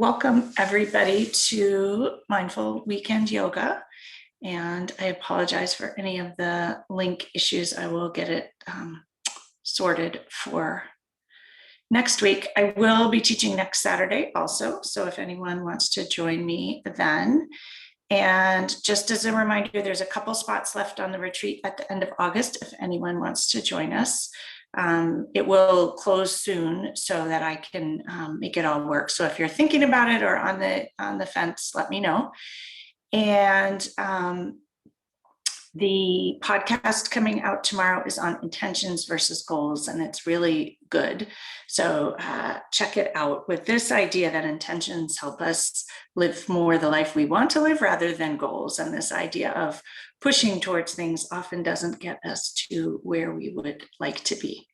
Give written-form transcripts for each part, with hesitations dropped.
Welcome everybody to Mindful Weekend Yoga. And I apologize for any of the link issues. I will get it sorted for next week. I will be teaching next Saturday also. So if anyone wants to join me then. And just as a reminder, there's a couple spots left on the retreat at the end of August if anyone wants to join us. It will close soon so that I can make it all work. So if you're thinking about it or on the fence, let me know. And the podcast coming out tomorrow is on intentions versus goals, and it's really good. So check it out with this idea that intentions help us live more the life we want to live rather than goals. And this idea of pushing towards things often doesn't get us to where we would like to be.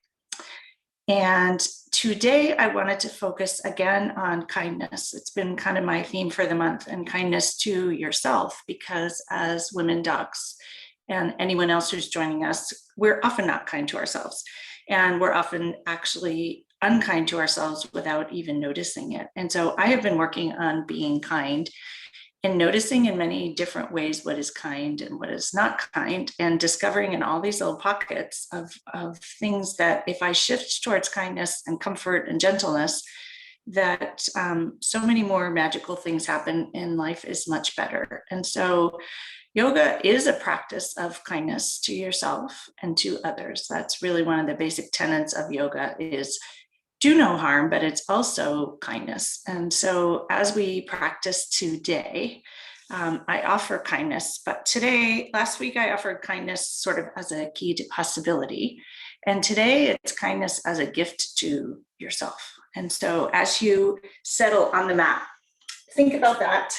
And today I wanted to focus again on kindness. It's been kind of my theme for the month, and kindness to yourself, because as women docs and anyone else who's joining us, we're often not kind to ourselves. And we're often actually unkind to ourselves without even noticing it. And so I have been working on being kind and noticing in many different ways what is kind and what is not kind, and discovering in all these little pockets of things that if I shift towards kindness and comfort and gentleness, that so many more magical things happen and life is much better. And so yoga is a practice of kindness to yourself and to others. That's really one of the basic tenets of yoga, is do no harm, but it's also kindness. And so as we practice today, I offer kindness, but last week I offered kindness sort of as a key to possibility. And today it's kindness as a gift to yourself. And so as you settle on the mat, think about that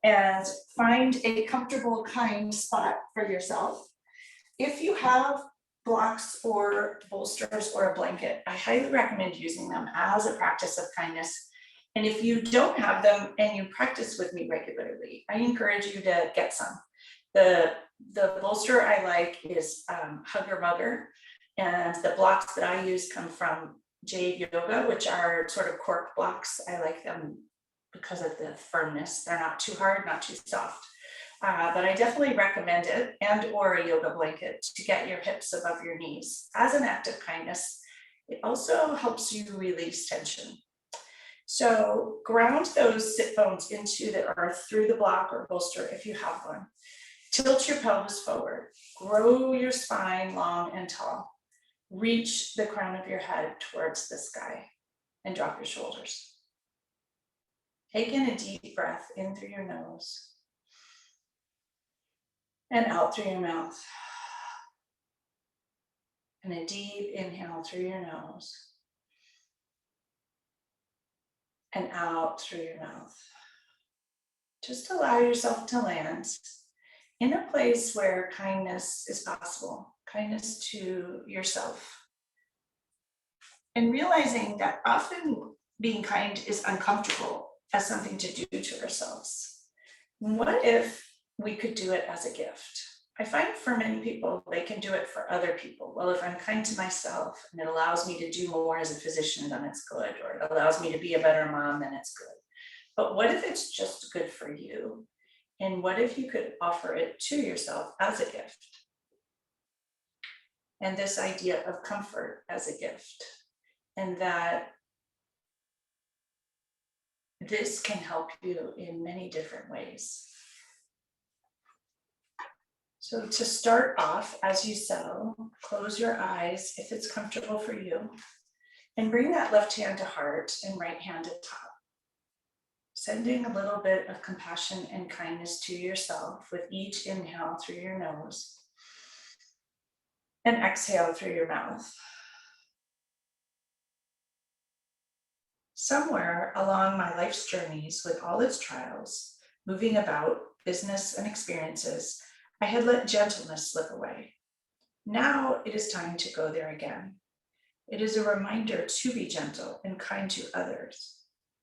and find a comfortable, kind spot for yourself. If you have blocks or bolsters or a blanket, I highly recommend using them as a practice of kindness. And if you don't have them and you practice with me regularly, I encourage you to get some. The bolster I like is Hugger Mugger, and the blocks that I use come from Jade Yoga, which are sort of cork blocks. I like them because of the firmness. They're not too hard, not too soft. But I definitely recommend it, and or a yoga blanket, to get your hips above your knees as an act of kindness. It also helps you release tension. So ground those sit bones into the earth through the block or bolster if you have one. Tilt your pelvis forward. Grow your spine long and tall. Reach the crown of your head towards the sky and drop your shoulders. Take in a deep breath in through your nose and out through your mouth. And a deep inhale through your nose and out through your mouth. Just allow yourself to land in a place where kindness is possible, kindness to yourself. And realizing that often being kind is uncomfortable as something to do to ourselves. What if we could do it as a gift? I find for many people, they can do it for other people. Well, if I'm kind to myself and it allows me to do more as a physician, then it's good. Or it allows me to be a better mom, then it's good. But what if it's just good for you? And what if you could offer it to yourself as a gift? And this idea of comfort as a gift. And that this can help you in many different ways. So to start off, as you settle, close your eyes if it's comfortable for you, and bring that left hand to heart and right hand to top. Sending a little bit of compassion and kindness to yourself with each inhale through your nose and exhale through your mouth. Somewhere along my life's journeys with all its trials, moving about, business and experiences, I had let gentleness slip away. Now it is time to go there again. It is a reminder to be gentle and kind to others,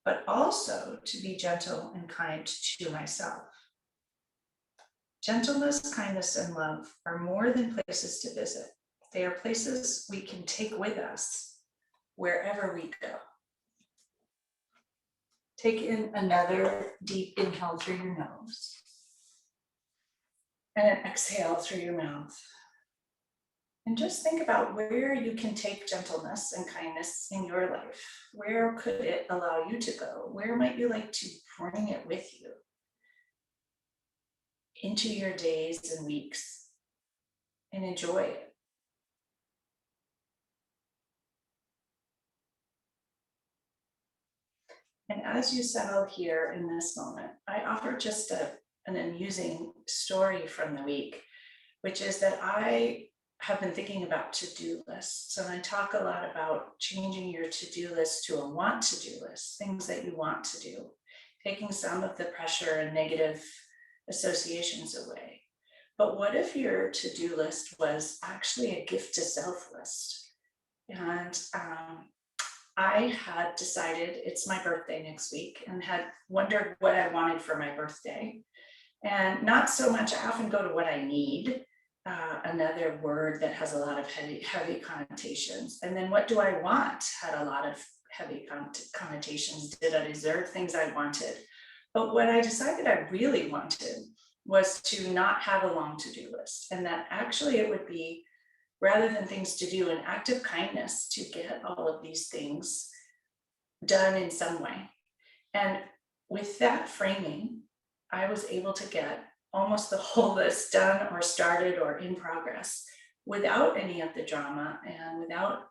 but also to be gentle and kind to myself. Gentleness, kindness, and love are more than places to visit. They are places we can take with us wherever we go. Take in another deep inhale through your nose. And an exhale through your mouth. And just think about where you can take gentleness and kindness in your life. Where could it allow you to go? Where might you like to bring it with you into your days and weeks and enjoy it? And as you settle here in this moment, I offer just an amusing story from the week, which is that I have been thinking about to-do lists. And I talk a lot about changing your to-do list to a want to-do list, things that you want to do, taking some of the pressure and negative associations away. But what if your to-do list was actually a gift to self list? And I had decided it's my birthday next week and had wondered what I wanted for my birthday. And not so much, I often go to what I need, another word that has a lot of heavy connotations. And then what do I want had a lot of heavy connotations. Did I deserve things I wanted? But what I decided I really wanted was to not have a long to-do list. And that actually it would be, rather than things to do, an act of kindness to get all of these things done in some way. And with that framing, I was able to get almost the whole list done or started or in progress without any of the drama and without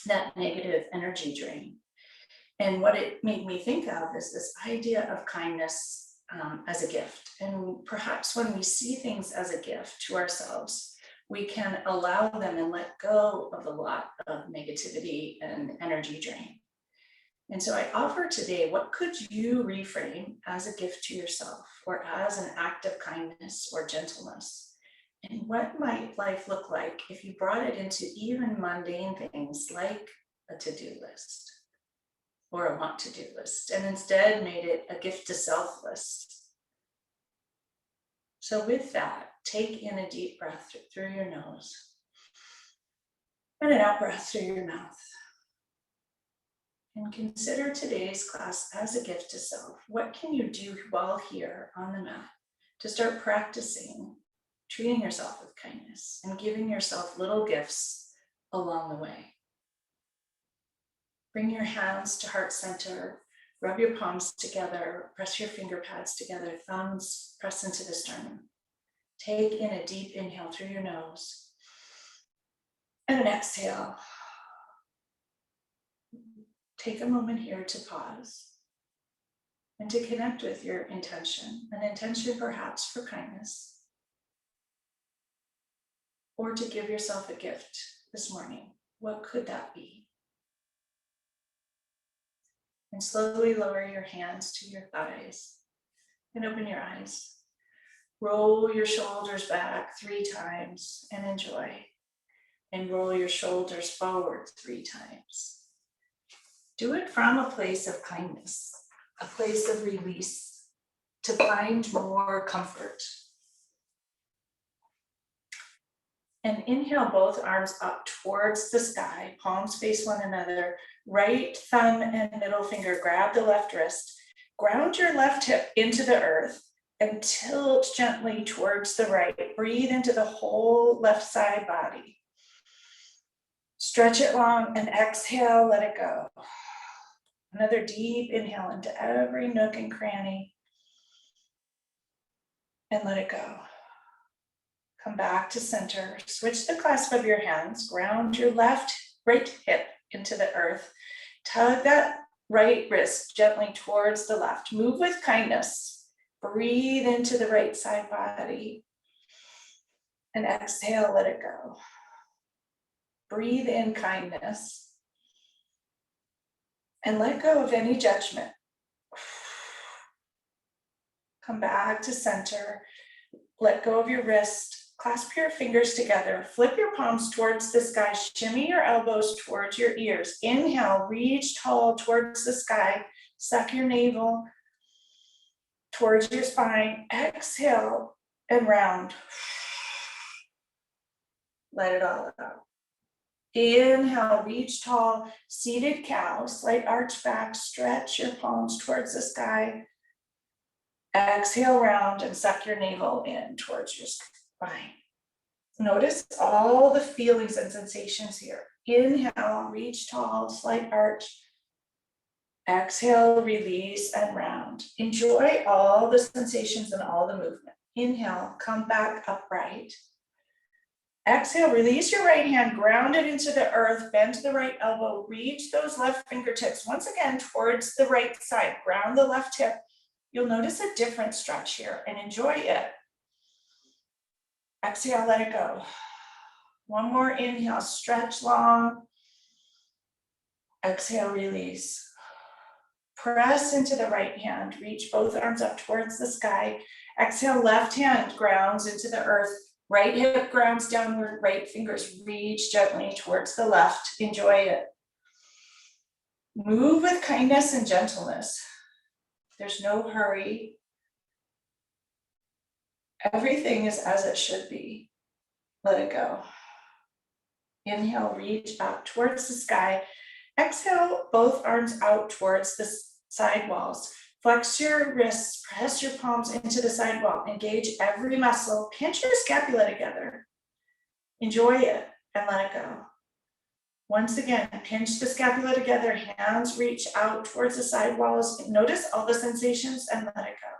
that negative energy drain. And what it made me think of is this idea of kindness as a gift. And perhaps when we see things as a gift to ourselves, we can allow them and let go of a lot of negativity and energy drain. And so I offer today, what could you reframe as a gift to yourself or as an act of kindness or gentleness? And what might life look like if you brought it into even mundane things like a to-do list or a want to-do list, and instead made it a gift to self list? So with that, take in a deep breath through your nose and an out breath through your mouth. And consider today's class as a gift to self. What can you do while here on the mat to start practicing treating yourself with kindness and giving yourself little gifts along the way? Bring your hands to heart center, rub your palms together, press your finger pads together, thumbs press into the sternum. Take in a deep inhale through your nose and an exhale. Take a moment here to pause and to connect with your intention, an intention perhaps for kindness, or to give yourself a gift this morning. What could that be? And slowly lower your hands to your thighs and open your eyes. Roll your shoulders back 3 times and enjoy. And roll your shoulders forward 3 times. Do it from a place of kindness, a place of release, to find more comfort. And inhale both arms up towards the sky, palms face one another, right thumb and middle finger grab the left wrist, ground your left hip into the earth and tilt gently towards the right. Breathe into the whole left side body. Stretch it long and exhale, let it go. Another deep inhale into every nook and cranny and let it go. Come back to center. Switch the clasp of your hands. Ground your right hip into the earth. Tug that right wrist gently towards the left. Move with kindness. Breathe into the right side body. And exhale, let it go. Breathe in kindness. And let go of any judgment. Come back to center. Let go of your wrist. Clasp your fingers together. Flip your palms towards the sky. Shimmy your elbows towards your ears. Inhale, reach tall towards the sky. Suck your navel towards your spine. Exhale and round. Let it all out. Inhale, reach tall, seated cow, slight arch back, stretch your palms towards the sky. Exhale, round and suck your navel in towards your spine. Notice all the feelings and sensations here. Inhale, reach tall, slight arch. Exhale, release and round. Enjoy all the sensations and all the movement. Inhale, come back upright. Exhale, release your right hand, ground it into the earth, bend to the right elbow, reach those left fingertips once again towards the right side, ground the left hip. You'll notice a different stretch here and enjoy it. Exhale, let it go. One more inhale, stretch long. Exhale, release. Press into the right hand, reach both arms up towards the sky. Exhale, left hand grounds into the earth. Right hip grounds downward, right fingers reach gently towards the left. Enjoy it. Move with kindness and gentleness. There's no hurry. Everything is as it should be. Let it go. Inhale, reach up towards the sky. Exhale, both arms out towards the side walls. Flex your wrists, press your palms into the side wall, engage every muscle, pinch your scapula together. Enjoy it and let it go. Once again, pinch the scapula together, hands reach out towards the side walls. Notice all the sensations and let it go.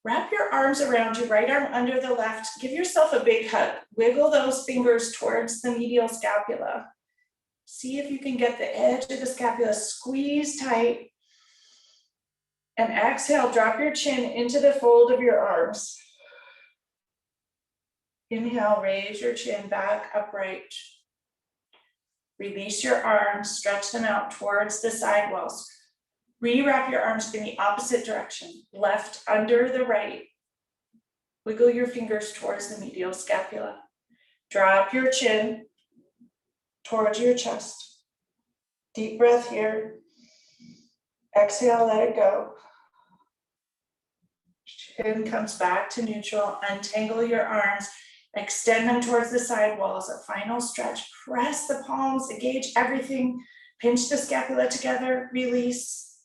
Wrap your arms around you, right arm under the left. Give yourself a big hug. Wiggle those fingers towards the medial scapula. See if you can get the edge of the scapula, squeeze tight. And exhale, drop your chin into the fold of your arms. Inhale, raise your chin back upright. Release your arms, stretch them out towards the side walls. Re-wrap your arms in the opposite direction, left under the right. Wiggle your fingers towards the medial scapula. Drop your chin towards your chest. Deep breath here. Exhale, let it go. Chin comes back to neutral. Untangle your arms. Extend them towards the side walls. A final stretch. Press the palms. Engage everything. Pinch the scapula together. Release.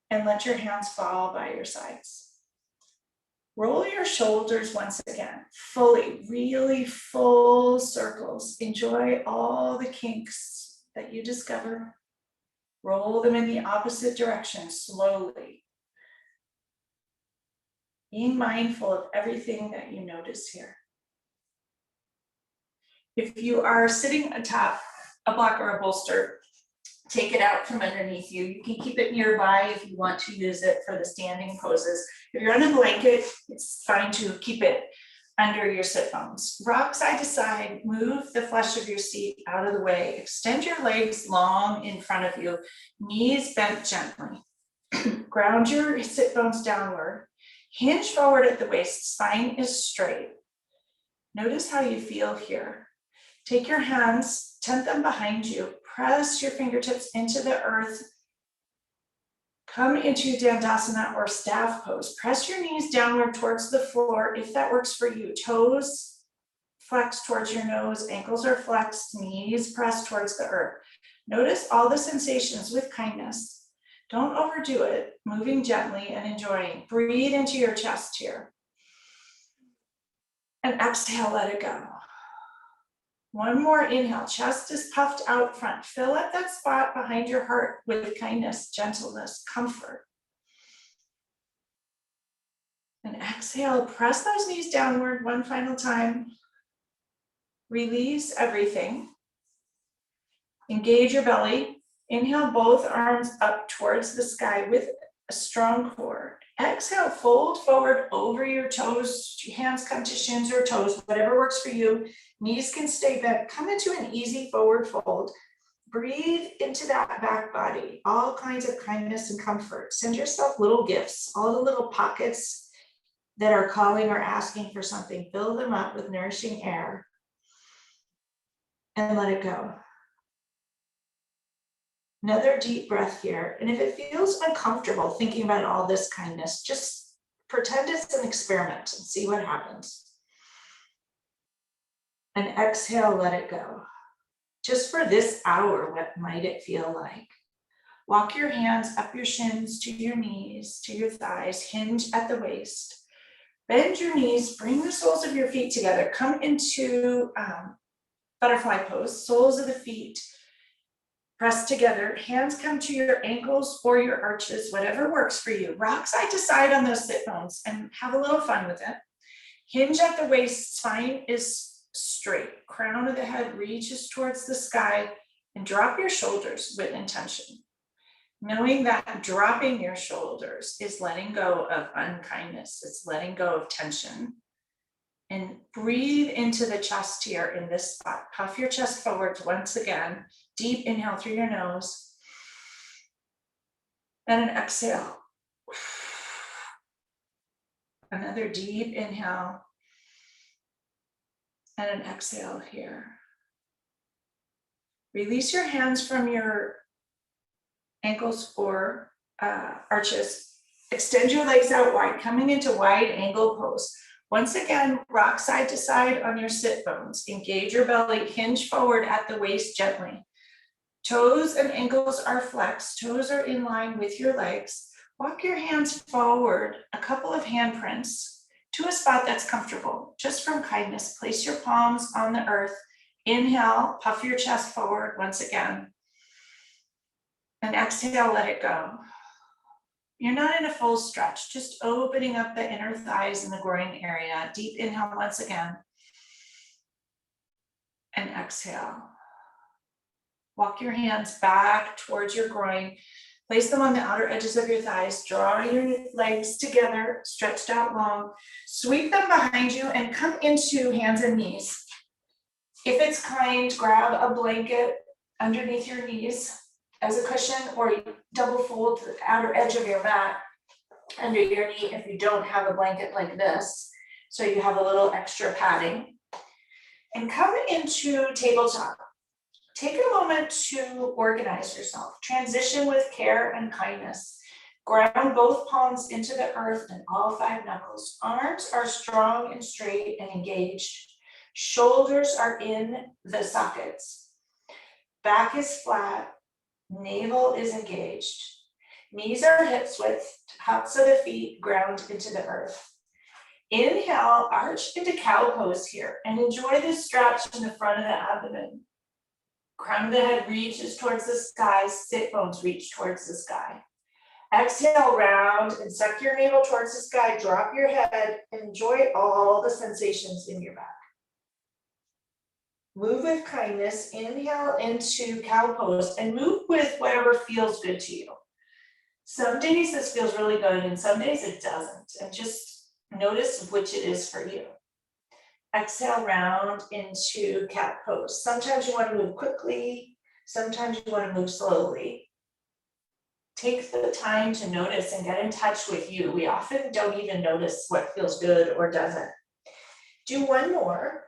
And let your hands fall by your sides. Roll your shoulders once again. Fully, really full circles. Enjoy all the kinks that you discover. Roll them in the opposite direction slowly. Being mindful of everything that you notice here. If you are sitting atop a block or a bolster, take it out from underneath you. You can keep it nearby if you want to use it for the standing poses. If you're on a blanket, it's fine to keep it under your sit bones. Rock side to side, move the flesh of your seat out of the way. Extend your legs long in front of you, knees bent gently. Ground your sit bones downward. Hinge forward at the waist, spine is straight. Notice how you feel here. Take your hands, tent them behind you, press your fingertips into the earth. Come into Dandasana or staff pose. Press your knees downward towards the floor if that works for you. Toes flex towards your nose, ankles are flexed, knees press towards the earth. Notice all the sensations with kindness. Don't overdo it, moving gently and enjoying. Breathe into your chest here. And exhale, let it go. One more inhale, chest is puffed out front. Fill up that spot behind your heart with kindness, gentleness, comfort. And exhale, press those knees downward one final time. Release everything. Engage your belly. Inhale, both arms up towards the sky with a strong core. Exhale, fold forward over your toes. Your hands come to shins or toes, whatever works for you. Knees can stay bent. Come into an easy forward fold. Breathe into that back body. All kinds of kindness and comfort. Send yourself little gifts, all the little pockets that are calling or asking for something. Fill them up with nourishing air. And let it go. Another deep breath here. And if it feels uncomfortable thinking about all this kindness, just pretend it's an experiment and see what happens. And exhale, let it go. Just for this hour, what might it feel like? Walk your hands up your shins to your knees, to your thighs, hinge at the waist. Bend your knees, bring the soles of your feet together. Come into butterfly pose, soles of the feet press together. Hands come to your ankles or your arches, whatever works for you. Rock side to side on those sit bones and have a little fun with it. Hinge at the waist, spine is straight. Crown of the head reaches towards the sky, and drop your shoulders with intention. Knowing that dropping your shoulders is letting go of unkindness, it's letting go of tension. And breathe into the chest here in this spot. Puff your chest forward once again. Deep inhale through your nose. And an exhale. Another deep inhale. And an exhale here. Release your hands from your ankles or arches. Extend your legs out wide, coming into wide angle pose. Once again, rock side to side on your sit bones. Engage your belly, hinge forward at the waist gently. Toes and ankles are flexed. Toes are in line with your legs. Walk your hands forward, a couple of handprints to a spot that's comfortable. Just from kindness, place your palms on the earth. Inhale, puff your chest forward once again. And exhale, let it go. You're not in a full stretch, just opening up the inner thighs and the groin area. Deep inhale once again. And exhale. Walk your hands back towards your groin. Place them on the outer edges of your thighs. Draw your legs together, stretched out long. Sweep them behind you and come into hands and knees. If it's kind, grab a blanket underneath your knees as a cushion, or double fold the outer edge of your mat under your knee if you don't have a blanket like this, so you have a little extra padding. And come into tabletop. Take a moment to organize yourself. Transition with care and kindness. Ground both palms into the earth and all 5 knuckles. Arms are strong and straight and engaged. Shoulders are in the sockets. Back is flat. Navel is engaged. Knees are hips width, tops of the feet ground into the earth. Inhale, arch into cow pose here and enjoy this stretch in the front of the abdomen. Crown of the head reaches towards the sky, sit bones reach towards the sky. Exhale, round and suck your navel towards the sky, drop your head, and enjoy all the sensations in your back. Move with kindness, inhale into cow pose and move with whatever feels good to you. Some days this feels really good and some days it doesn't, and just notice which it is for you. Exhale, round into cat pose. Sometimes you want to move quickly, sometimes you want to move slowly. Take the time to notice and get in touch with you. We often don't even notice what feels good or doesn't. Do one more.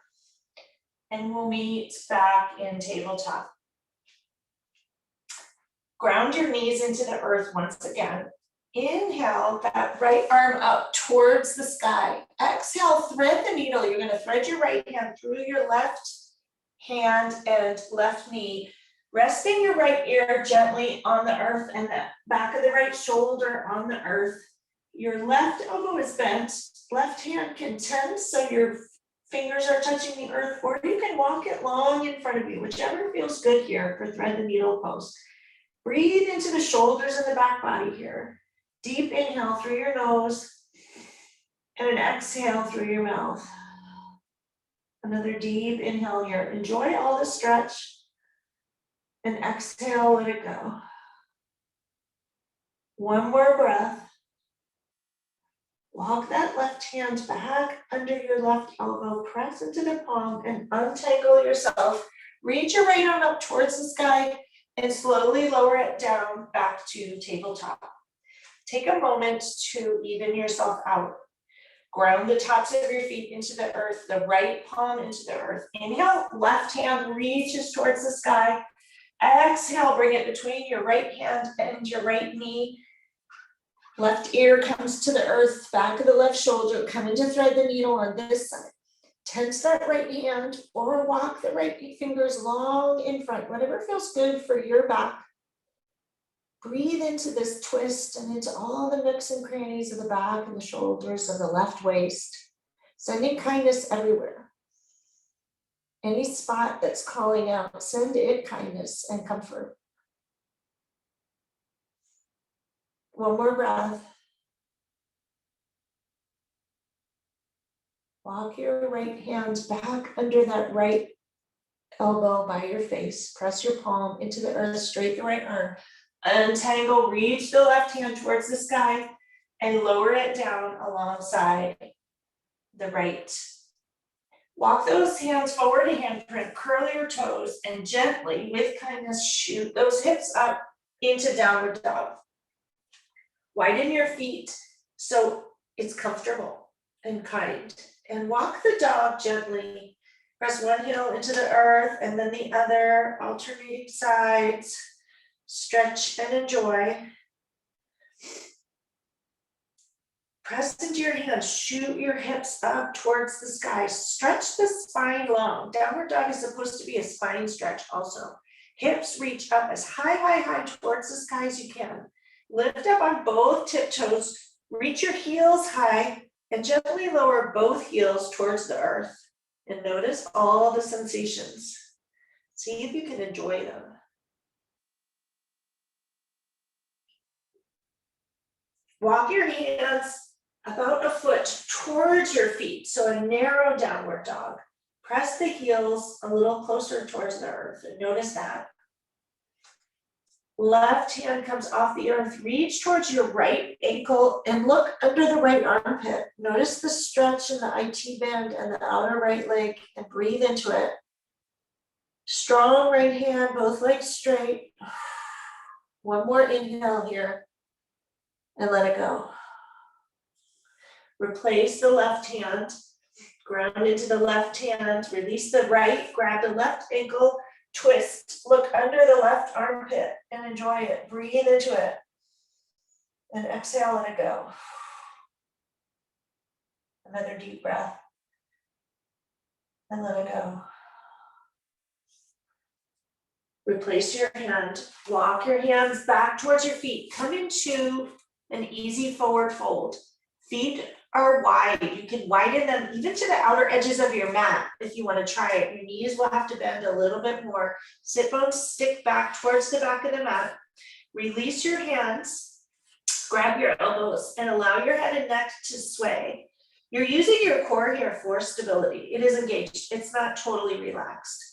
And we'll meet back in tabletop. Ground your knees into the earth once again. Inhale, that right arm up towards the sky. Exhale, thread the needle. You're going to thread your right hand through your left hand and left knee. Resting your right ear gently on the earth and the back of the right shoulder on the earth. Your left elbow is bent. Left hand can tense so your fingers are touching the earth, or you can walk it long in front of you, whichever feels good here for thread the needle pose. Breathe into the shoulders and the back body here. Deep inhale through your nose and an exhale through your mouth. Another deep inhale here. Enjoy all the stretch and exhale, let it go. One more breath. Walk that left hand back under your left elbow, press into the palm and untangle yourself. Reach your right arm up towards the sky and slowly lower it down back to tabletop. Take a moment to even yourself out. Ground the tops of your feet into the earth, the right palm into the earth. Inhale, left hand reaches towards the sky. Exhale, bring it between your right hand and your right knee. Left ear comes to the earth, back of the left shoulder, come into thread the needle on this side. Tense that right hand or walk the right fingers long in front, whatever feels good for your back. Breathe into this twist and into all the nooks and crannies of the back and the shoulders of the left waist, sending kindness everywhere. Any spot that's calling out, send it kindness and comfort. One more breath. Walk your right hand back under that right elbow by your face. Press your palm into the earth, straight the right arm. Untangle, reach the left hand towards the sky and lower it down alongside the right. Walk those hands forward a handprint, curl your toes, and gently, with kindness, shoot those hips up into downward dog. Widen your feet so it's comfortable and kind. And walk the dog gently. Press one heel into the earth and then the other, alternating sides. Stretch and enjoy. Press into your hands, shoot your hips up towards the sky. Stretch the spine long. Downward dog is supposed to be a spine stretch also. Hips reach up as high towards the sky as you can. Lift up on both tiptoes, reach your heels high, and gently lower both heels towards the earth. And notice all the sensations. See if you can enjoy them. Walk your hands about a foot towards your feet, so a narrow downward dog. Press the heels a little closer towards the earth, and notice that. Left hand comes off the earth, reach towards your right ankle and look under the right armpit. Notice the stretch in the IT band and the outer right leg and breathe into it. Strong right hand, both legs straight. One more inhale here and let it go. Replace the left hand, ground into the left hand, release the right, grab the left ankle, twist, look under the left armpit and enjoy it. Breathe into it. And exhale, let it go. Another deep breath. And let it go. Replace your hand. Walk your hands back towards your feet. Come into an easy forward fold. Feet are wide. You can widen them even to the outer edges of your mat if you want to try it. Your knees will have to bend a little bit more. Sit bones stick back towards the back of the mat. Release your hands. Grab your elbows and allow your head and neck to sway. You're using your core here for stability. It is engaged. It's not totally relaxed.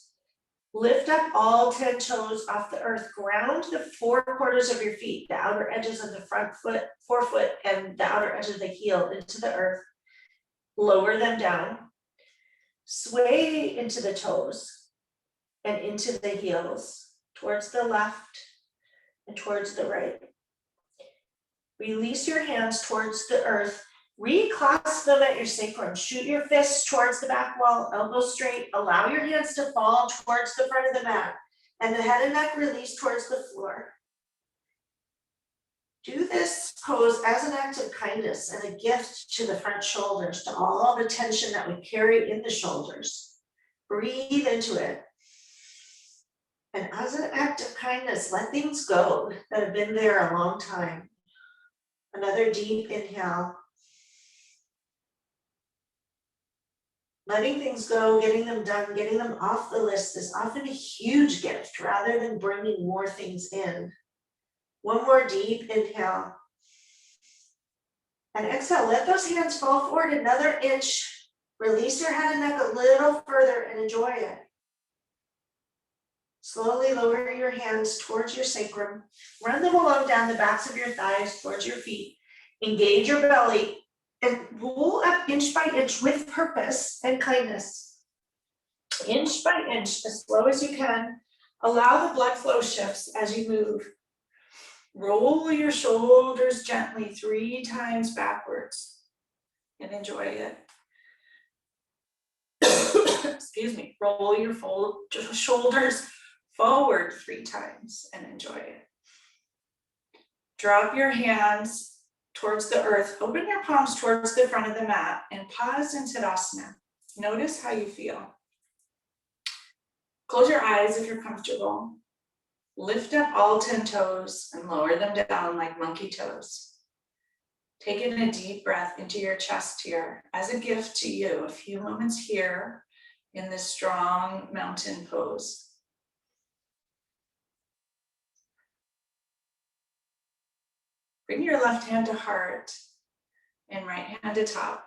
Lift up all 10 toes off the earth. Ground the 4 quarters of your feet, the outer edges of the front foot, forefoot, and the outer edge of the heel into the earth. Lower them down. Sway into the toes and into the heels, towards the left and towards the right. Release your hands towards the earth. Reclasp them at your sacrum. Shoot your fists towards the back wall, elbows straight. Allow your hands to fall towards the front of the mat and the head and neck release towards the floor. Do this pose as an act of kindness and a gift to the front shoulders, to all the tension that we carry in the shoulders. Breathe into it. And as an act of kindness, let things go that have been there a long time. Another deep inhale. Letting things go, getting them done, getting them off the list is often a huge gift rather than bringing more things in. One more deep inhale. And exhale, let those hands fall forward another inch. Release your head and neck a little further and enjoy it. Slowly lower your hands towards your sacrum. Run them along down the backs of your thighs towards your feet. Engage your belly. And roll up inch by inch with purpose and kindness. Inch by inch, as slow as you can. Allow the blood flow shifts as you move. Roll your shoulders gently 3 times backwards and enjoy it. Excuse me. Roll your shoulders forward 3 times and enjoy it. Drop your hands towards the earth. Open your palms towards the front of the mat and pause in Tadasana. Notice how you feel. Close your eyes if you're comfortable. Lift up all 10 toes and lower them down like monkey toes. Take in a deep breath into your chest here as a gift to you, a few moments here in this strong mountain pose. Bring your left hand to heart and right hand to top.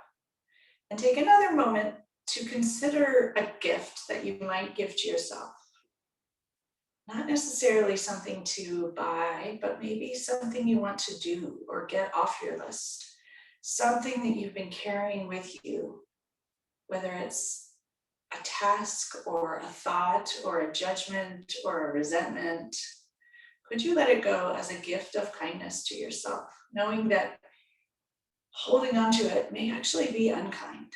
And take another moment to consider a gift that you might give to yourself. Not necessarily something to buy, but maybe something you want to do or get off your list. Something that you've been carrying with you, whether it's a task or a thought or a judgment or a resentment. Could you let it go as a gift of kindness to yourself, knowing that holding on to it may actually be unkind?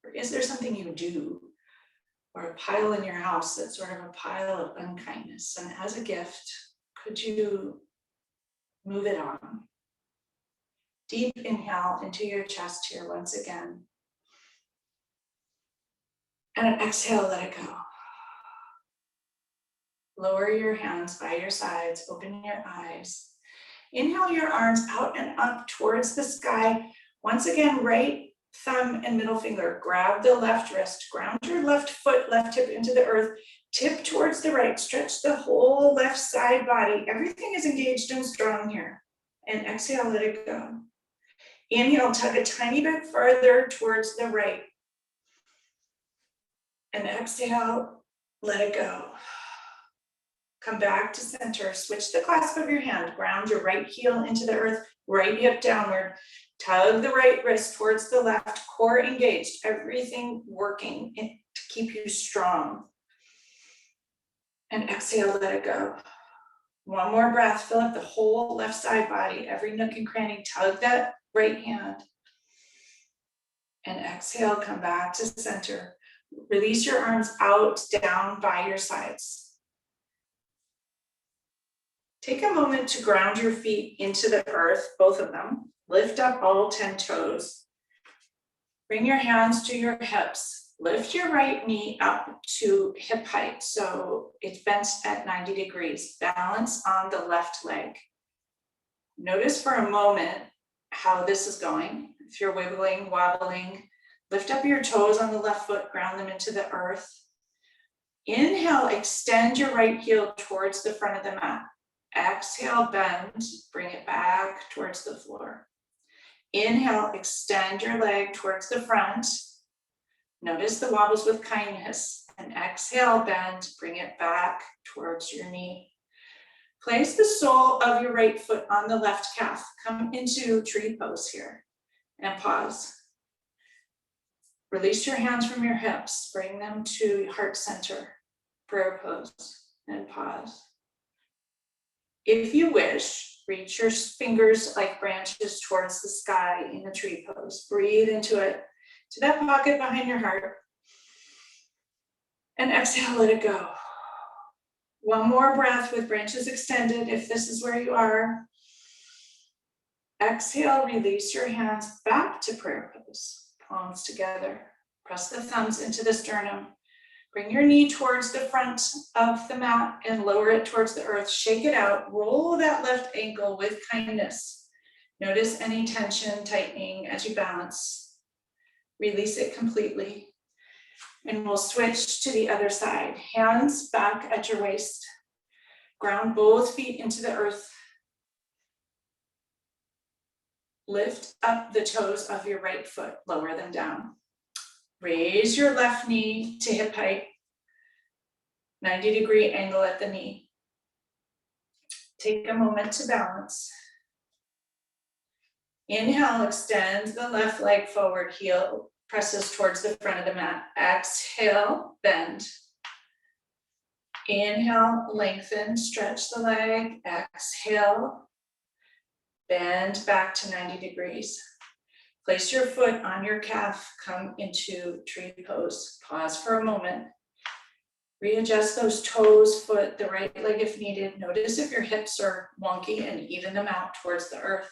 Or is there something you do or a pile in your house that's sort of a pile of unkindness? And as a gift, could you move it on? Deep inhale into your chest here once again. And an exhale, let it go. Lower your hands by your sides, open your eyes. Inhale your arms out and up towards the sky. Once again, right thumb and middle finger, grab the left wrist, ground your left foot, left hip into the earth, tip towards the right, stretch the whole left side body. Everything is engaged and strong here. And exhale, let it go. Inhale, tug a tiny bit further towards the right. And exhale, let it go. Come back to center, switch the clasp of your hand, ground your right heel into the earth, right hip downward, tug the right wrist towards the left, core engaged, everything working to keep you strong. And exhale, let it go. One more breath, fill up the whole left side body, every nook and cranny, tug that right hand. And exhale, come back to center. Release your arms out, down by your sides. Take a moment to ground your feet into the earth, both of them. Lift up all 10 toes. Bring your hands to your hips. Lift your right knee up to hip height, so it's bent at 90 degrees. Balance on the left leg. Notice for a moment how this is going. If you're wiggling, wobbling, lift up your toes on the left foot, ground them into the earth. Inhale, extend your right heel towards the front of the mat. Exhale, bend, bring it back towards the floor. Inhale, extend your leg towards the front. Notice the wobbles with kindness. And exhale, bend, bring it back towards your knee. Place the sole of your right foot on the left calf. Come into tree pose here and pause. Release your hands from your hips. Bring them to heart center, prayer pose, and pause. If you wish, reach your fingers like branches towards the sky in the tree pose. Breathe into it, to that pocket behind your heart. And exhale, let it go. One more breath with branches extended, if this is where you are. Exhale, release your hands back to prayer pose. Palms together. Press the thumbs into the sternum. Bring your knee towards the front of the mat and lower it towards the earth. Shake it out. Roll that left ankle with kindness. Notice any tension tightening as you balance. Release it completely. And we'll switch to the other side. Hands back at your waist. Ground both feet into the earth. Lift up the toes of your right foot. Lower them down. Raise your left knee to hip height, 90-degree angle at the knee. Take a moment to balance. Inhale, extend the left leg forward, heel presses towards the front of the mat. Exhale, bend. Inhale, lengthen, stretch the leg. Exhale, bend back to 90 degrees. Place your foot on your calf, come into tree pose. Pause for a moment. Readjust those toes, foot, the right leg if needed. Notice if your hips are wonky and even them out towards the earth.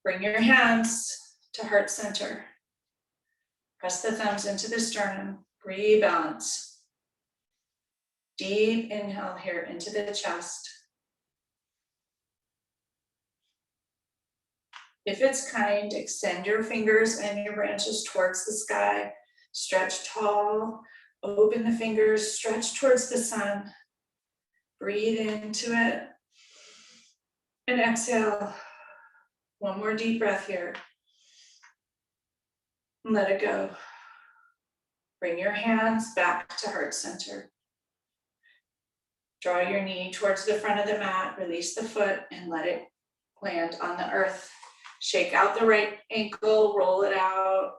Bring your hands to heart center. Press the thumbs into the sternum, rebalance. Deep inhale here into the chest. If it's kind, extend your fingers and your branches towards the sky. Stretch tall, open the fingers, stretch towards the sun. Breathe into it. And exhale. One more deep breath here. Let it go. Bring your hands back to heart center. Draw your knee towards the front of the mat, release the foot and let it land on the earth. Shake out the right ankle, roll it out,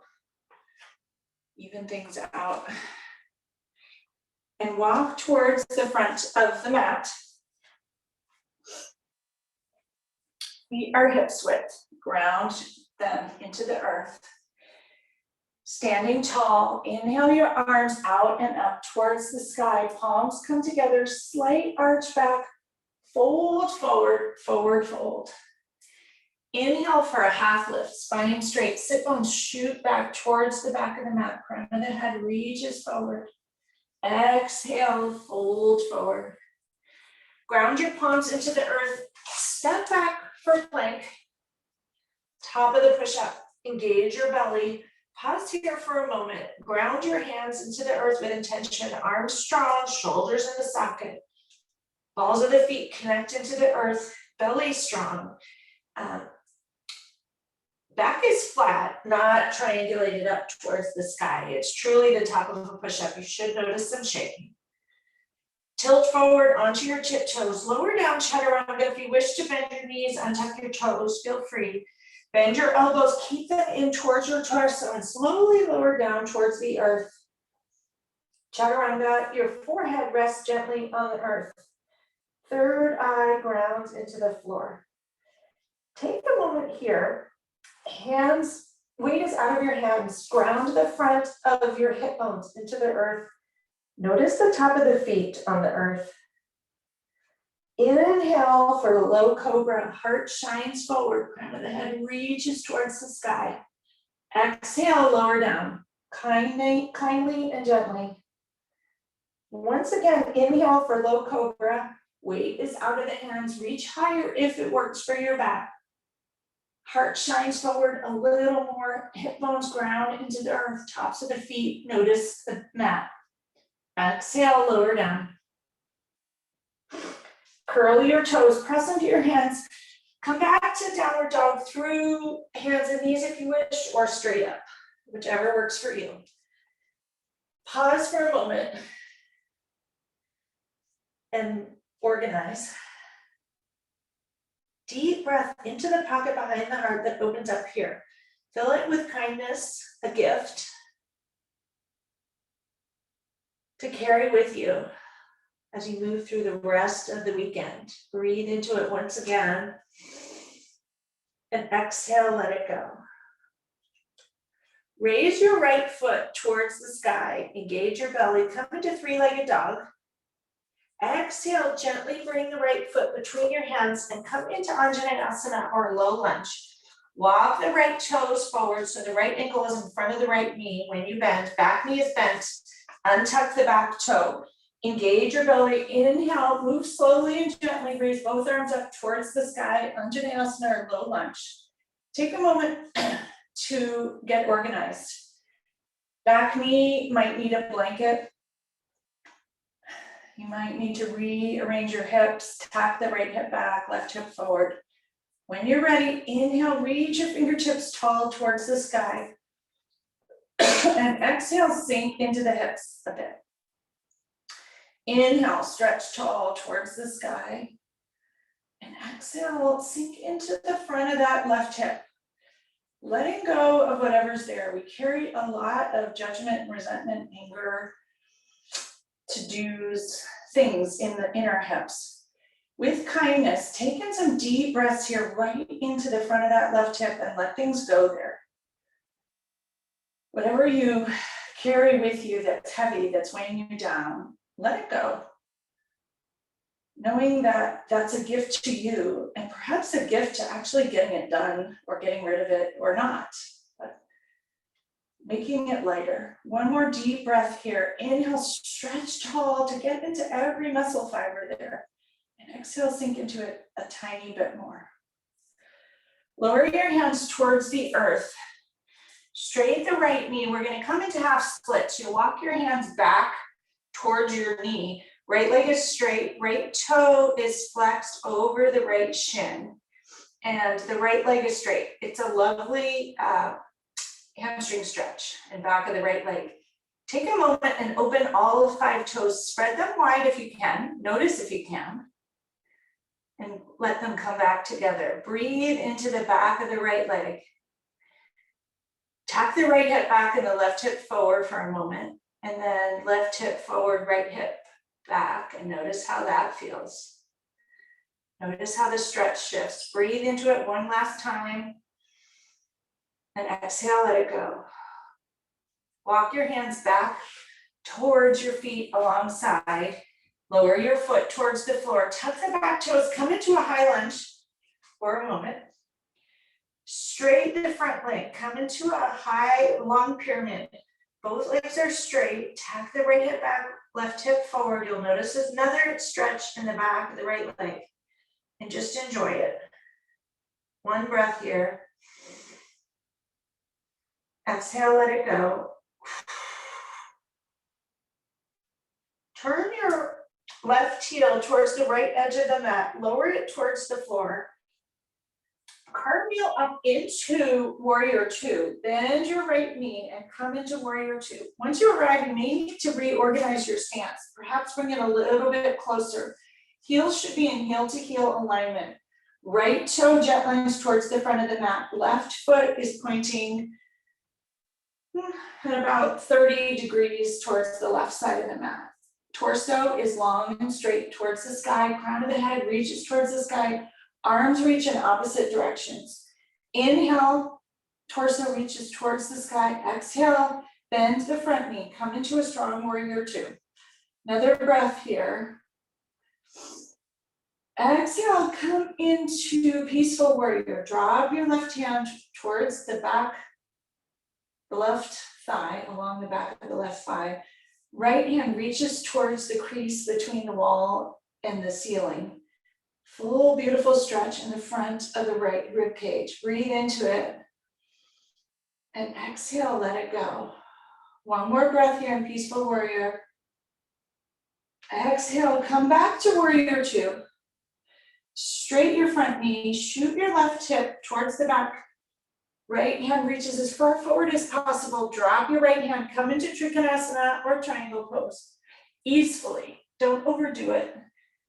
even things out. And walk towards the front of the mat. Feet are hips width, ground them into the earth. Standing tall, inhale your arms out and up towards the sky. Palms come together, slight arch back, fold forward, forward fold. Inhale for a half lift, spine straight, sit bones shoot back towards the back of the mat. Crown of the head reaches forward. Exhale, fold forward. Ground your palms into the earth, step back for plank. Top of the push-up, engage your belly. Pause here for a moment. Ground your hands into the earth with intention. Arms strong, shoulders in the socket. Balls of the feet connect into the earth, belly strong. Back is flat, not triangulated up towards the sky. It's truly the top of a push-up. You should notice some shaking. Tilt forward onto your tiptoes. Lower down chaturanga. If you wish to bend your knees, untuck your toes, feel free. Bend your elbows, keep them in towards your torso and slowly lower down towards the earth. Chaturanga, your forehead rests gently on the earth. Third eye grounds into the floor. Take a moment here. Hands, weight is out of your hands. Ground the front of your hip bones into the earth. Notice the top of the feet on the earth. Inhale for low cobra, heart shines forward, crown of the head reaches towards the sky. Exhale, lower down, kindly and gently. Once again, inhale for low cobra, weight is out of the hands, reach higher if it works for your back. Heart shines forward a little more, hip bones ground into the earth, tops of the feet, notice the mat. Exhale, lower down. Curl your toes, press into your hands. Come back to downward dog through hands and knees if you wish, or straight up, whichever works for you. Pause for a moment and organize. Deep breath into the pocket behind the heart that opens up here. Fill it with kindness, a gift to carry with you as you move through the rest of the weekend. Breathe into it once again. And exhale, let it go. Raise your right foot towards the sky. Engage your belly. Come into three-legged dog. Exhale, gently bring the right foot between your hands and come into Anjaneyasana or low lunge. Walk the right toes forward so the right ankle is in front of the right knee. When you bend, back knee is bent. Untuck the back toe. Engage your belly. Inhale, move slowly and gently. Raise both arms up towards the sky. Anjaneyasana or low lunge. Take a moment to get organized. Back knee might need a blanket. You might need to rearrange your hips, tap the right hip back, left hip forward. When you're ready, inhale, reach your fingertips tall towards the sky. And exhale, sink into the hips a bit. Inhale, stretch tall towards the sky. And exhale, sink into the front of that left hip. Letting go of whatever's there. We carry a lot of judgment, resentment, anger, to-dos, things in our hips. With kindness, take in some deep breaths here right into the front of that left hip and let things go there. Whatever you carry with you that's heavy, that's weighing you down, let it go. Knowing that that's a gift to you and perhaps a gift to actually getting it done or getting rid of it or not. making it lighter. One more deep breath here. Inhale, stretch tall to get into every muscle fiber there. And exhale, sink into it a tiny bit more. Lower your hands towards the earth. Straighten the right knee. We're going to come into half splits. You walk your hands back towards your knee. Right leg is straight. Right toe is flexed over the right shin. And the right leg is straight. It's a lovely hamstring stretch and back of the right leg. Take a moment and open all 5 toes. Spread them wide if you can. Notice if you can. And let them come back together. Breathe into the back of the right leg. Tack the right hip back and the left hip forward for a moment. And then left hip forward, right hip back. And notice how that feels. Notice how the stretch shifts. Breathe into it one last time. And exhale, let it go. Walk your hands back towards your feet alongside. Lower your foot towards the floor. Tuck the back toes. Come into a high lunge for a moment. Straighten the front leg. Come into a high, long pyramid. Both legs are straight. Tack the right hip back, left hip forward. You'll notice another stretch in the back of the right leg. And just enjoy it. One breath here. Exhale, let it go. Turn your left heel towards the right edge of the mat. Lower it towards the floor. Cartwheel up into warrior 2. Bend your right knee and come into warrior 2. Once you arrive, you may need to reorganize your stance. Perhaps bring it a little bit closer. Heels should be in heel to heel alignment. Right toe jet lines towards the front of the mat. Left foot is pointing at about 30 degrees towards the left side of the mat. Torso is long and straight towards the sky. Crown of the head reaches towards the sky. Arms reach in opposite directions. Inhale, torso reaches towards the sky. Exhale, bend the front knee. Come into a strong warrior 2. Another breath here. Exhale, come into peaceful warrior. Drop your left hand towards the back, the left thigh, along the back of the left thigh. Right hand reaches towards the crease between the wall and the ceiling. Full beautiful stretch in the front of the right rib cage. Breathe into it. And exhale, let it go. One more breath here in peaceful warrior. Exhale, come back to warrior 2. Straighten your front knee, shoot your left hip towards the back. Right hand reaches as far forward as possible. Drop your right hand, come into Trikonasana or triangle pose. Easefully, don't overdo it.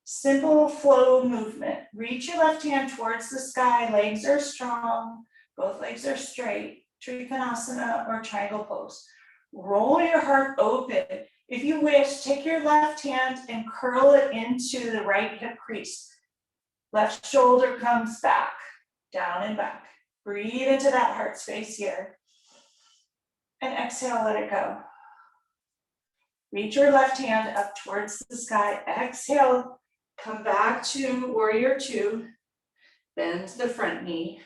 Simple flow movement. Reach your left hand towards the sky. Legs are strong. Both legs are straight. Trikonasana or triangle pose. Roll your heart open. If you wish, take your left hand and curl it into the right hip crease. Left shoulder comes back, down and back. Breathe into that heart space here. And exhale, let it go. Reach your left hand up towards the sky. Exhale, come back to warrior 2. Bend the front knee.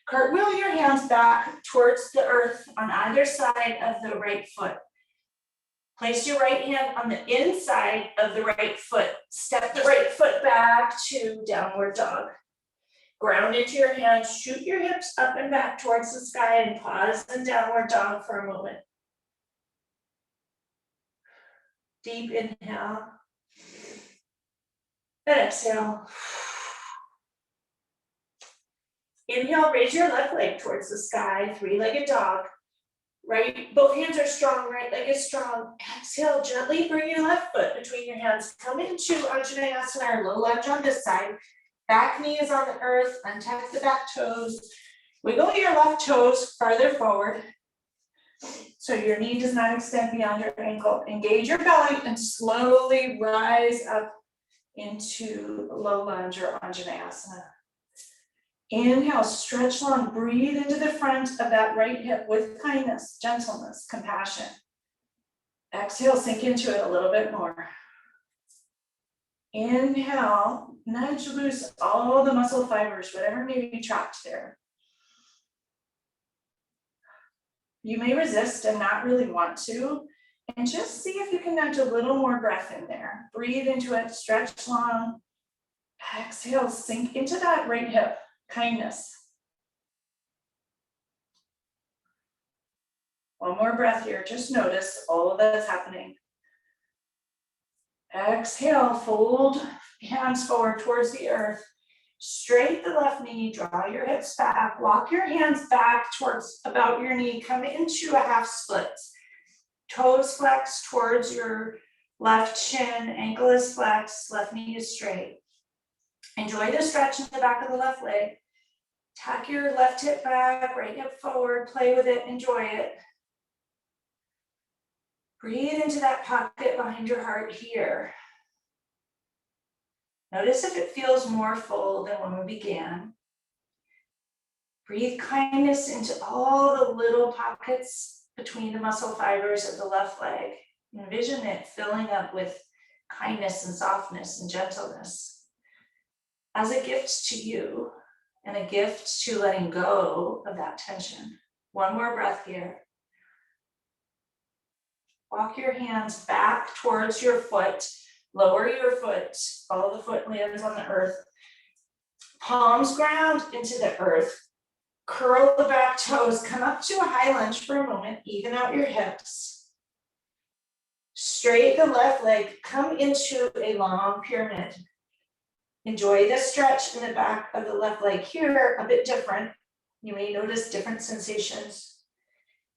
Cartwheel your hands back towards the earth on either side of the right foot. Place your right hand on the inside of the right foot. Step the right foot back to downward dog. Ground into your hands, shoot your hips up and back towards the sky and pause in downward dog for a moment. Deep inhale. And exhale. Inhale, raise your left leg towards the sky, 3-legged dog. Right, both hands are strong, right leg is strong. Exhale, gently bring your left foot between your hands. Come into Anjaneyasana or low lunge on this side. Back knee is on the earth, untuck the back toes. Wiggle your left toes farther forward so your knee does not extend beyond your ankle. Engage your belly and slowly rise up into low lunge or Anjaneyasana. Inhale, stretch long, breathe into the front of that right hip with kindness, gentleness, compassion. Exhale, sink into it a little bit more. Inhale, nudge loose all the muscle fibers, whatever may be trapped there. You may resist and not really want to, and just see if you can nudge a little more breath in there. Breathe into it, stretch long. Exhale, sink into that right hip, kindness. One more breath here, just notice all of that's happening. Exhale, fold hands forward towards the earth. Straight the left knee, draw your hips back, walk your hands back towards about your knee, come into a half split. Toes flex towards your left shin, ankle is flexed, left knee is straight. Enjoy the stretch in the back of the left leg. Tack your left hip back, right hip forward, play with it, enjoy it. Breathe into that pocket behind your heart here. Notice if it feels more full than when we began. Breathe kindness into all the little pockets between the muscle fibers of the left leg. Envision it filling up with kindness and softness and gentleness as a gift to you and a gift to letting go of that tension. One more breath here. Walk your hands back towards your foot. Lower your foot, follow the foot lands on the earth. Palms ground into the earth. Curl the back toes, come up to a high lunge for a moment, even out your hips. Straight the left leg, come into a long pyramid. Enjoy the stretch in the back of the left leg here, a bit different. You may notice different sensations.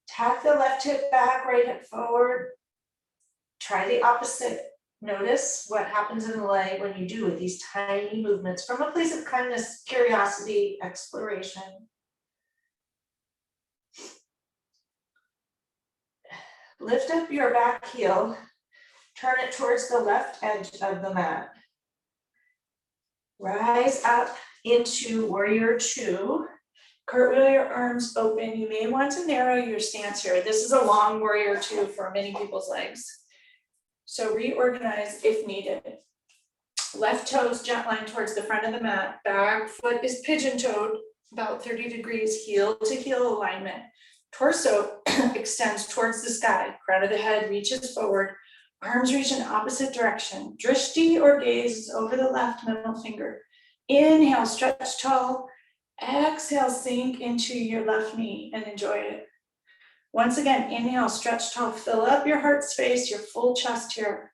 Tack the left hip back, right hip forward. Try the opposite. Notice what happens in the leg when you do these tiny movements from a place of kindness, curiosity, exploration. Lift up your back heel, turn it towards the left edge of the mat. Rise up into warrior two. Cartwheel your arms open. You may want to narrow your stance here. This is a long warrior two for many people's legs. So reorganize if needed. Left toes jet line towards the front of the mat. Back foot is pigeon-toed, about 30 degrees, heel to heel alignment. Torso extends towards the sky. Crown of the head reaches forward. Arms reach in opposite direction. Drishti or gaze over the left middle finger. Inhale, stretch tall. Exhale, sink into your left knee and enjoy it. Once again, inhale, stretch tall, fill up your heart space, your full chest here.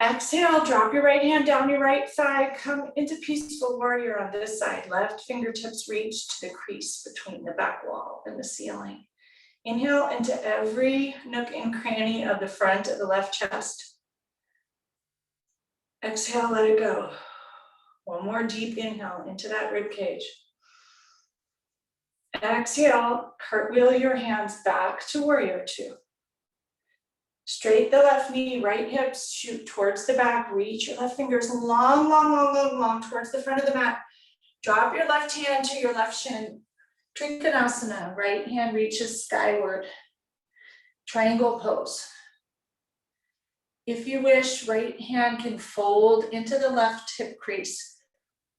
Exhale, drop your right hand down your right thigh, come into peaceful warrior on this side. Left fingertips reach to the crease between the back wall and the ceiling. Inhale into every nook and cranny of the front of the left chest. Exhale, let it go. One more deep inhale into that rib cage. Exhale, cartwheel your hands back to warrior two. Straight the left knee, right hips shoot towards the back. Reach your left fingers long, long, long, long, long towards the front of the mat. Drop your left hand to your left shin. Trikonasana, right hand reaches skyward. Triangle pose. If you wish, right hand can fold into the left hip crease.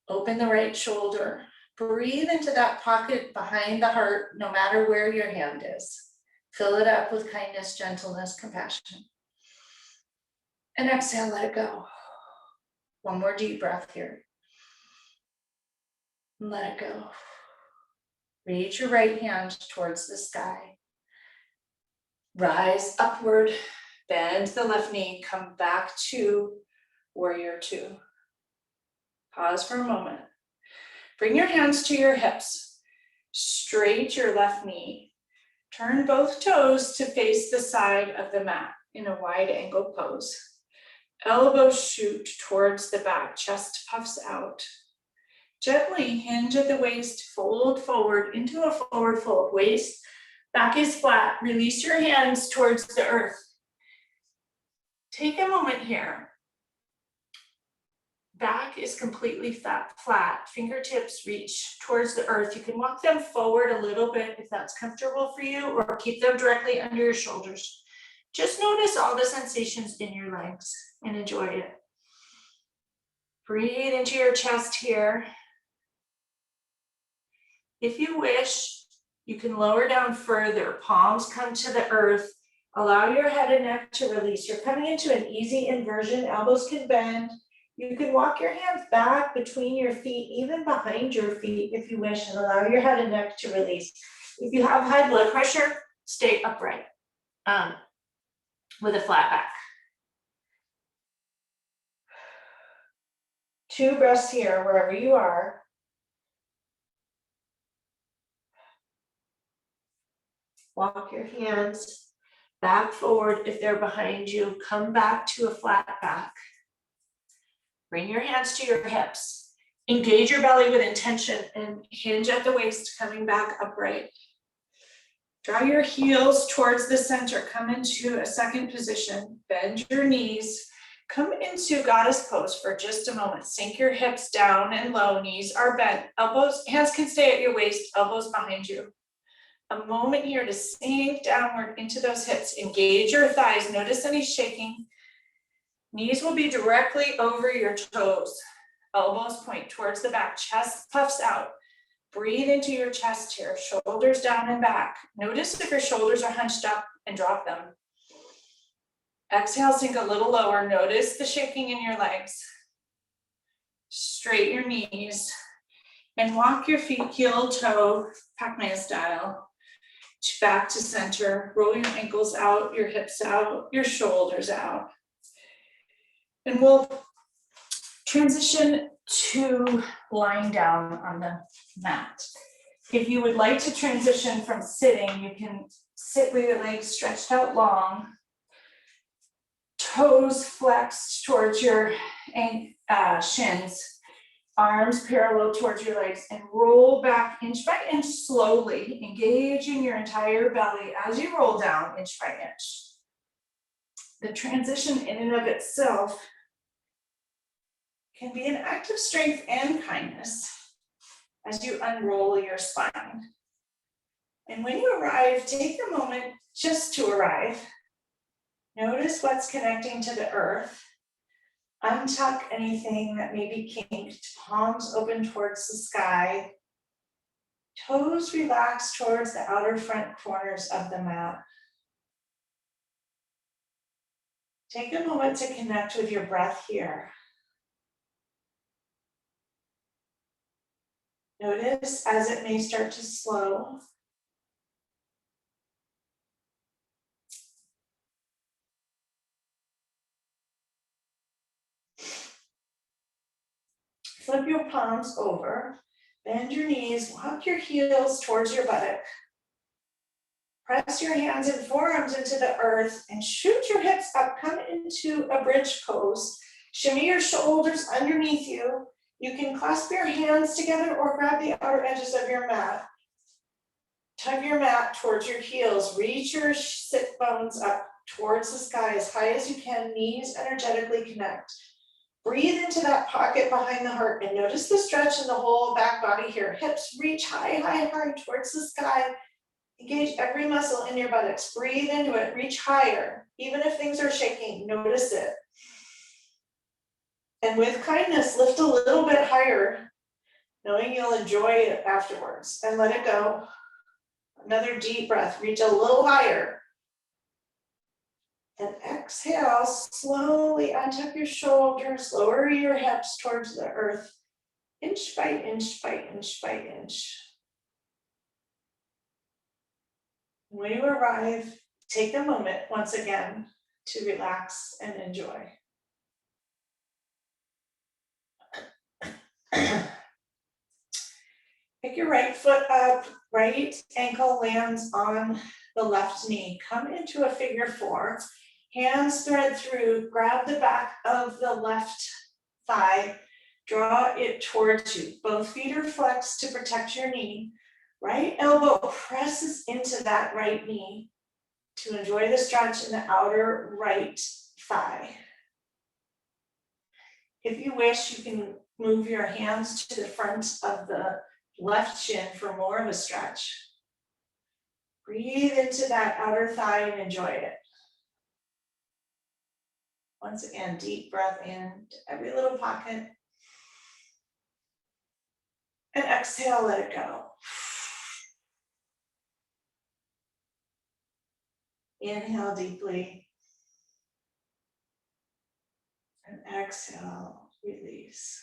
Open the right shoulder. Breathe into that pocket behind the heart, no matter where your hand is. Fill it up with kindness, gentleness, compassion. And exhale, let it go. One more deep breath here. And let it go. Reach your right hand towards the sky. Rise upward, bend the left knee, come back to warrior two. Pause for a moment. Bring your hands to your hips. Straight your left knee. Turn both toes to face the side of the mat in a wide angle pose. Elbows shoot towards the back, chest puffs out. Gently hinge at the waist, fold forward into a forward fold. Waist, back is flat. Release your hands towards the earth. Take a moment here. Back is completely flat. Fingertips reach towards the earth. You can walk them forward a little bit if that's comfortable for you, or keep them directly under your shoulders. Just notice all the sensations in your legs and enjoy it. Breathe into your chest here. If you wish, You can lower down further, palms come to the earth. Allow your head and neck to release. You're coming into an easy inversion, elbows can bend. You can walk your hands back between your feet, even behind your feet if you wish, and allow your head and neck to release. If you have high blood pressure, stay upright with a flat back. 2 breaths here, wherever you are. Walk your hands back forward if they're behind you. Come back to a flat back. Bring your hands to your hips. Engage your belly with intention and hinge at the waist, coming back upright. Draw your heels towards the center. Come into a second position. Bend your knees. Come into goddess pose for just a moment. Sink your hips down and low. Knees are bent. Elbows, hands can stay at your waist. Elbows behind you. A moment here to sink downward into those hips. Engage your thighs. Notice any shaking. Knees will be directly over your toes. Elbows point towards the back. Chest puffs out. Breathe into your chest here. Shoulders down and back. Notice if your shoulders are hunched up and drop them. Exhale, sink a little lower. Notice the shaking in your legs. Straighten your knees and walk your feet heel toe, Pac-Man style, back to center. Roll your ankles out, your hips out, your shoulders out. And we'll transition to lying down on the mat. If you would like to transition from sitting, you can sit with your legs stretched out long, toes flexed towards your shins, arms parallel towards your legs, and roll back inch by inch slowly, engaging your entire belly as you roll down inch by inch. The transition in and of itself can be an act of strength and kindness as you unroll your spine. And when you arrive, take a moment just to arrive. Notice what's connecting to the earth. Untuck anything that may be kinked, palms open towards the sky. Toes relax towards the outer front corners of the mat. Take a moment to connect with your breath here. Notice as it may start to slow. Flip your palms over, bend your knees, walk your heels towards your buttock. Press your hands and forearms into the earth and shoot your hips up. Come into a bridge pose. Shimmy your shoulders underneath you. You can clasp your hands together or grab the outer edges of your mat. Tug your mat towards your heels. Reach your sit bones up towards the sky as high as you can. Knees energetically connect. Breathe into that pocket behind the heart and notice the stretch in the whole back body here. Hips reach high, high, high towards the sky. Engage every muscle in your buttocks. Breathe into it, reach higher. Even if things are shaking, notice it. And with kindness, lift a little bit higher, knowing you'll enjoy it afterwards. And let it go. Another deep breath, reach a little higher. And exhale, slowly untuck your shoulders, lower your hips towards the earth, inch by inch by inch by inch. When you arrive, take a moment once again to relax and enjoy. Pick your right foot up, right ankle lands on the left knee. Come into a figure 4. Hands thread through, grab the back of the left thigh, draw it towards you. Both feet are flexed to protect your knee. Right elbow presses into that right knee to enjoy the stretch in the outer right thigh. If you wish, you can move your hands to the front of the left shin for more of a stretch. Breathe into that outer thigh and enjoy it. Once again, deep breath in to every little pocket. And exhale, let it go. Inhale deeply. And exhale, release.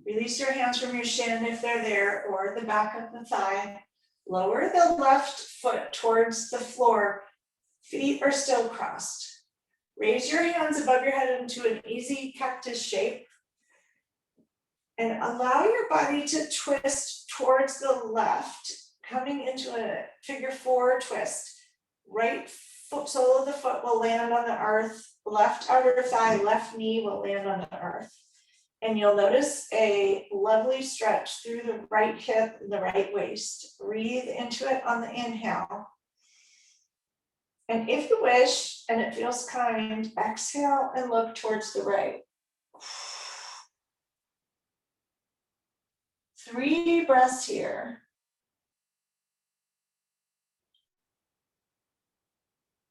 Release your hands from your shin if they're there, or the back of the thigh. Lower the left foot towards the floor. Feet are still crossed. Raise your hands above your head into an easy cactus shape. And allow your body to twist towards the left, coming into a figure 4 twist. Right foot, sole of the foot will land on the earth. Left outer thigh, left knee will land on the earth. And you'll notice a lovely stretch through the right hip and the right waist. Breathe into it on the inhale. And if you wish, and it feels kind, exhale and look towards the right. 3 breaths here.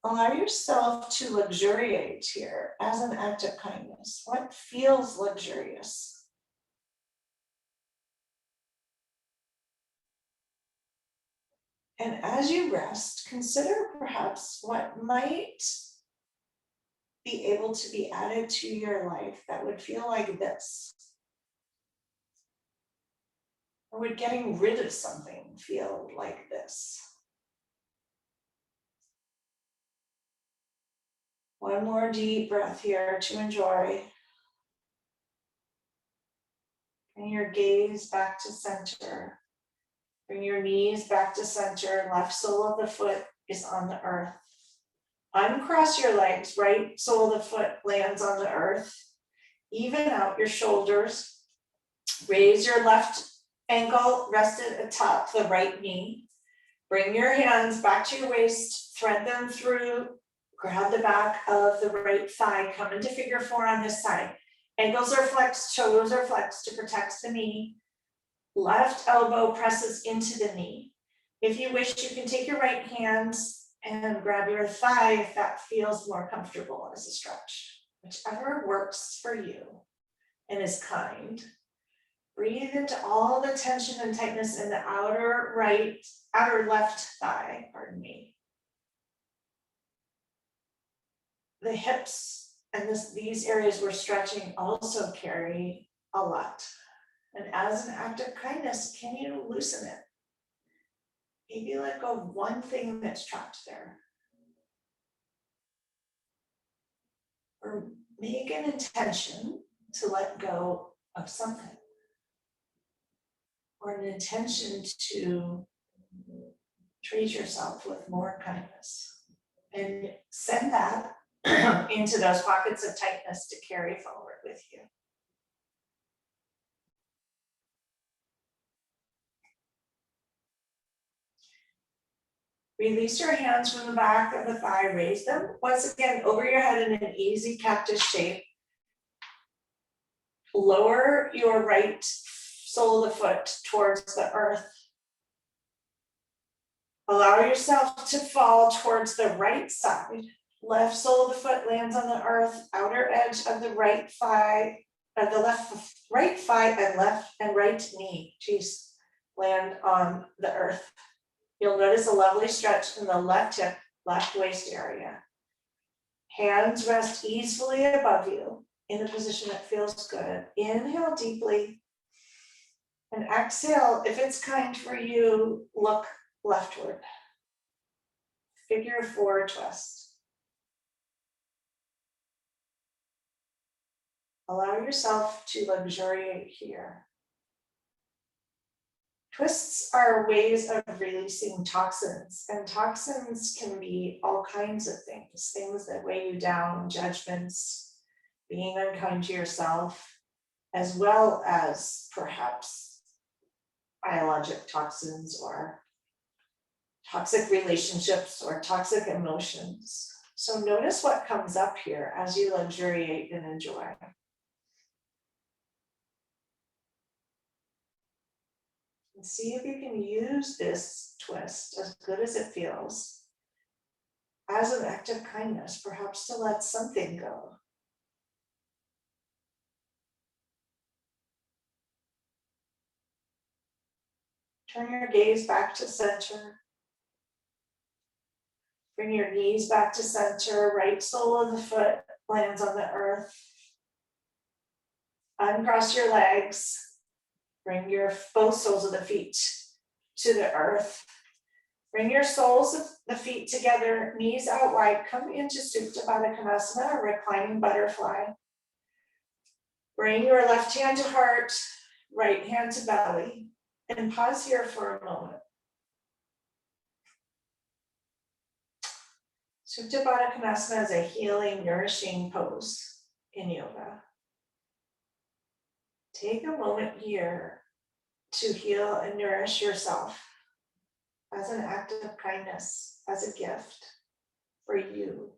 Allow yourself to luxuriate here as an act of kindness. What feels luxurious? And as you rest, consider perhaps what might be able to be added to your life that would feel like this. Or would getting rid of something feel like this? One more deep breath here to enjoy. Bring your gaze back to center. Bring your knees back to center. Left sole of the foot is on the earth. Uncross your legs. Right sole of the foot lands on the earth. Even out your shoulders. Raise your left ankle rested atop the right knee. Bring your hands back to your waist. Thread them through. Grab the back of the right thigh. Come into figure 4 on this side. Ankles are flexed, toes are flexed to protect the knee. Left elbow presses into the knee. If you wish, you can take your right hand and grab your thigh if that feels more comfortable as a stretch. Whichever works for you and is kind. Breathe into all the tension and tightness in the outer left thigh, pardon me. The hips and these areas we're stretching also carry a lot. And as an act of kindness, can you loosen it? Maybe let go of one thing that's trapped there. Or make an intention to let go of something. Or an intention to treat yourself with more kindness. And send that into those pockets of tightness to carry forward with you. Release your hands from the back of the thigh, raise them once again over your head in an easy cactus shape. Lower your right sole of the foot towards the earth. Allow yourself to fall towards the right side. Left sole of the foot lands on the earth, outer edge of the right thigh, right thigh and left and right knee, land on the earth. You'll notice a lovely stretch in the left hip, left waist area. Hands rest easily above you in a position that feels good. Inhale deeply and exhale. If it's kind for you, look leftward. Figure 4 twist. Allow yourself to luxuriate here. Twists are ways of releasing toxins, and toxins can be all kinds of things that weigh you down, judgments, being unkind to yourself, as well as perhaps biologic toxins or toxic relationships or toxic emotions. So notice what comes up here as you luxuriate and enjoy. And see if you can use this twist, as good as it feels, as an act of kindness, perhaps to let something go. Turn your gaze back to center. Bring your knees back to center, right sole of the foot lands on the earth. Uncross your legs. Bring your both soles of the feet to the earth. Bring your soles of the feet together, knees out wide. Come into Supta Baddha Konasana, or reclining butterfly. Bring your left hand to heart, right hand to belly, and pause here for a moment. Supta Baddha Konasana is a healing, nourishing pose in yoga. Take a moment here to heal and nourish yourself as an act of kindness, as a gift for you.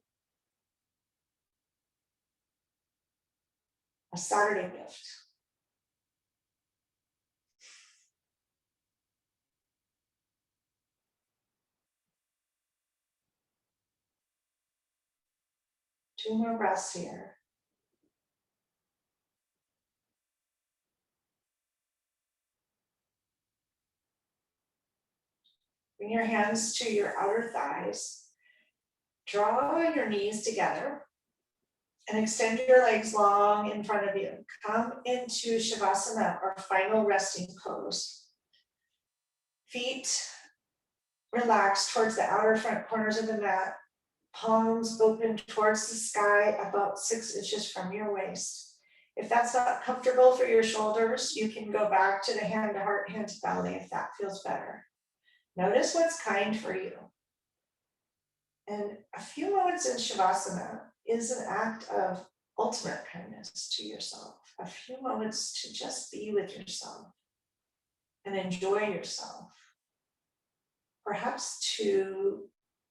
A Saturday gift. Two more breaths here. Bring your hands to your outer thighs. Draw your knees together and extend your legs long in front of you. Come into Shavasana, or final resting pose. Feet relaxed towards the outer front corners of the mat. Palms open towards the sky, about 6 inches from your waist. If that's not comfortable for your shoulders, you can go back to the hand to heart, hand to belly if that feels better. Notice what's kind for you. And a few moments in Shavasana is an act of ultimate kindness to yourself. A few moments to just be with yourself and enjoy yourself. Perhaps to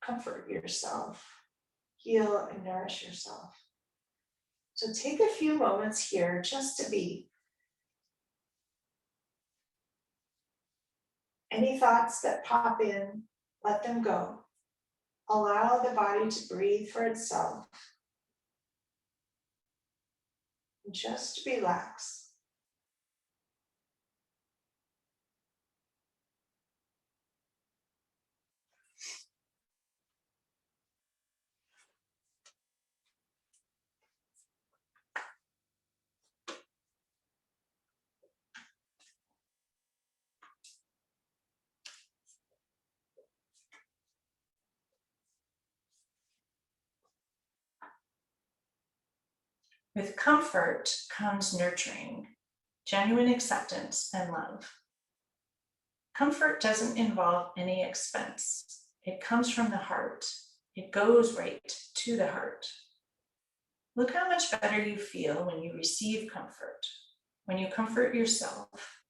comfort yourself, heal and nourish yourself. So take a few moments here just to be. Any thoughts that pop in, let them go. Allow the body to breathe for itself. And just relax. With comfort comes nurturing, genuine acceptance and love. Comfort doesn't involve any expense. It comes from the heart. It goes right to the heart. Look how much better you feel when you receive comfort, when you comfort yourself,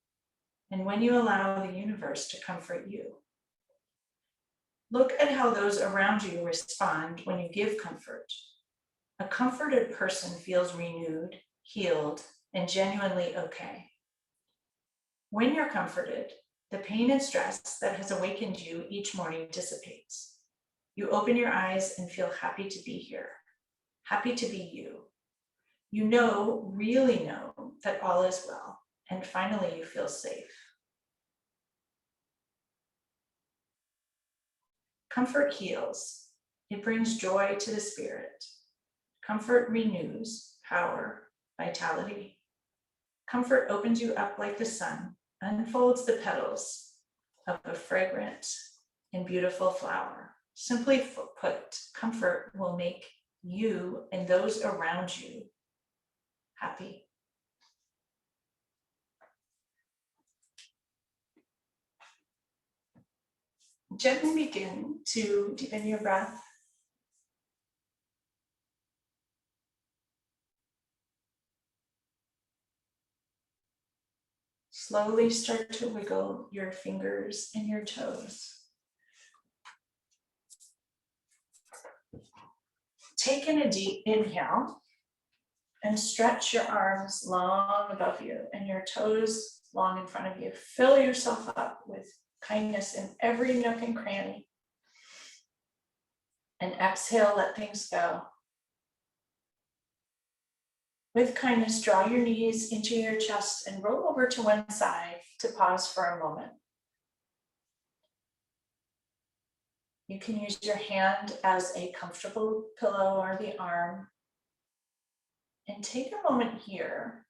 and when you allow the universe to comfort you. Look at how those around you respond when you give comfort. A comforted person feels renewed, healed, and genuinely okay. When you're comforted, the pain and stress that has awakened you each morning dissipates. You open your eyes and feel happy to be here, happy to be you. You know, really know, that all is well, and finally you feel safe. Comfort heals. It brings joy to the spirit. Comfort renews power, vitality. Comfort opens you up like the sun, unfolds the petals of a fragrant and beautiful flower. Simply put, comfort will make you and those around you happy. Gently begin to deepen your breath. Slowly start to wiggle your fingers and your toes. Take in a deep inhale and stretch your arms long above you and your toes long in front of you. Fill yourself up with kindness in every nook and cranny. And exhale, let things go. With kindness, draw your knees into your chest and roll over to one side to pause for a moment. You can use your hand as a comfortable pillow or the arm. And take a moment here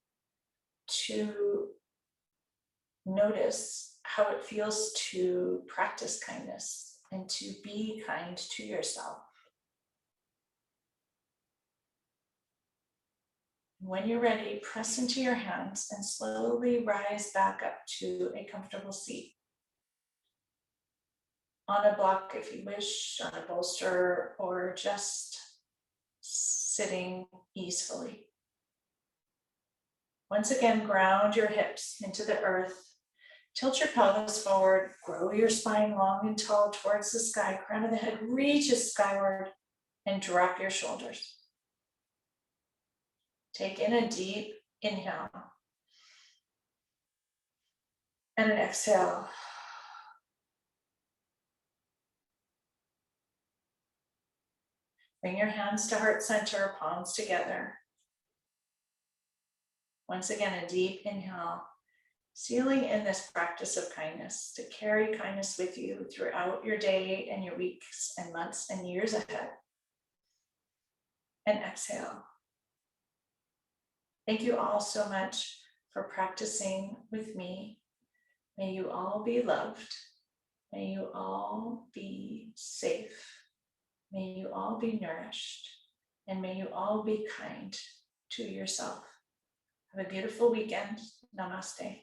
to notice how it feels to practice kindness and to be kind to yourself. When you're ready, press into your hands and slowly rise back up to a comfortable seat. On a block if you wish, on a bolster, or just sitting easily. Once again, ground your hips into the earth. Tilt your pelvis forward, grow your spine long and tall towards the sky. Crown of the head reaches skyward, and drop your shoulders. Take in a deep inhale and an exhale. Bring your hands to heart center, palms together. Once again, a deep inhale, sealing in this practice of kindness, to carry kindness with you throughout your day and your weeks and months and years ahead. And exhale. Thank you all so much for practicing with me. May you all be loved. May you all be safe. May you all be nourished. And may you all be kind to yourself. Have a beautiful weekend. Namaste.